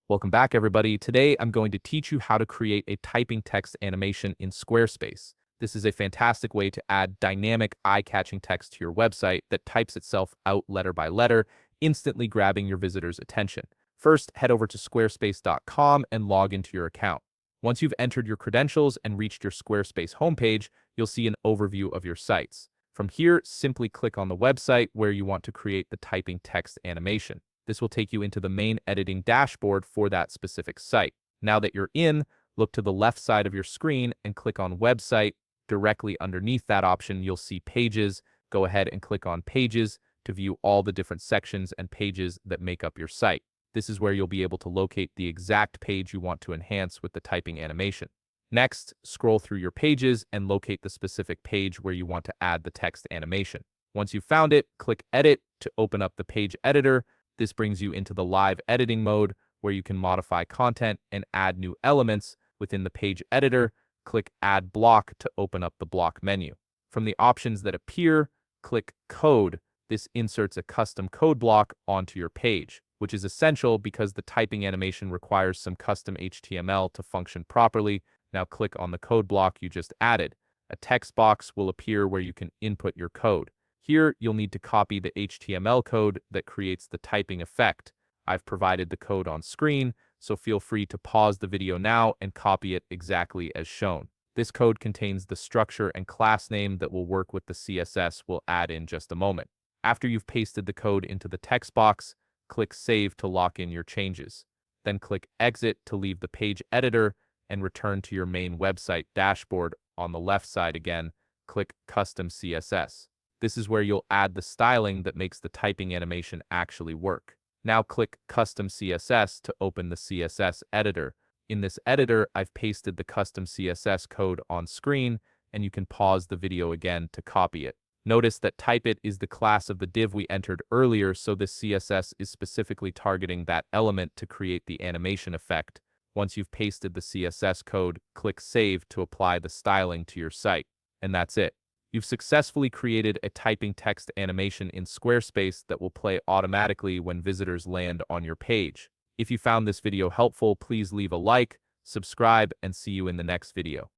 Welcome back, everybody. Today, I'm going to teach you how to create a typing text animation in Squarespace. This is a fantastic way to add dynamic, eye-catching text to your website that types itself out letter by letter, instantly grabbing your visitors' attention. First, head over to squarespace.com and log into your account. Once you've entered your credentials and reached your Squarespace homepage, you'll see an overview of your sites. From here, simply click on the website where you want to create the typing text animation. This will take you into the main editing dashboard for that specific site. Now that you're in, look to the left side of your screen and click on Website. Directly underneath that option, you'll see Pages. Go ahead and click on Pages to view all the different sections and pages that make up your site. This is where you'll be able to locate the exact page you want to enhance with the typing animation. Next, scroll through your pages and locate the specific page where you want to add the text animation. Once you've found it, click Edit to open up the page editor. This brings you into the live editing mode where you can modify content and add new elements within the page editor. Click Add Block to open up the block menu. From the options that appear, click Code. This inserts a custom code block onto your page, which is essential because the typing animation requires some custom HTML to function properly. Now click on the code block you just added. A text box will appear where you can input your code. Here, you'll need to copy the HTML code that creates the typing effect. I've provided the code on screen, so feel free to pause the video now and copy it exactly as shown. This code contains the structure and class name that will work with the CSS we'll add in just a moment. After you've pasted the code into the text box, click Save to lock in your changes. Then click Exit to leave the page editor and return to your main website dashboard. On the left side again, click Custom CSS. This is where you'll add the styling that makes the typing animation actually work. Now click Custom CSS to open the CSS editor. In this editor, I've pasted the custom CSS code on screen, and you can pause the video again to copy it. Notice that typeIt is the class of the div we entered earlier, so this CSS is specifically targeting that element to create the animation effect. Once you've pasted the CSS code, click Save to apply the styling to your site. And that's it. You've successfully created a typing text animation in Squarespace that will play automatically when visitors land on your page. If you found this video helpful, please leave a like, subscribe, and see you in the next video.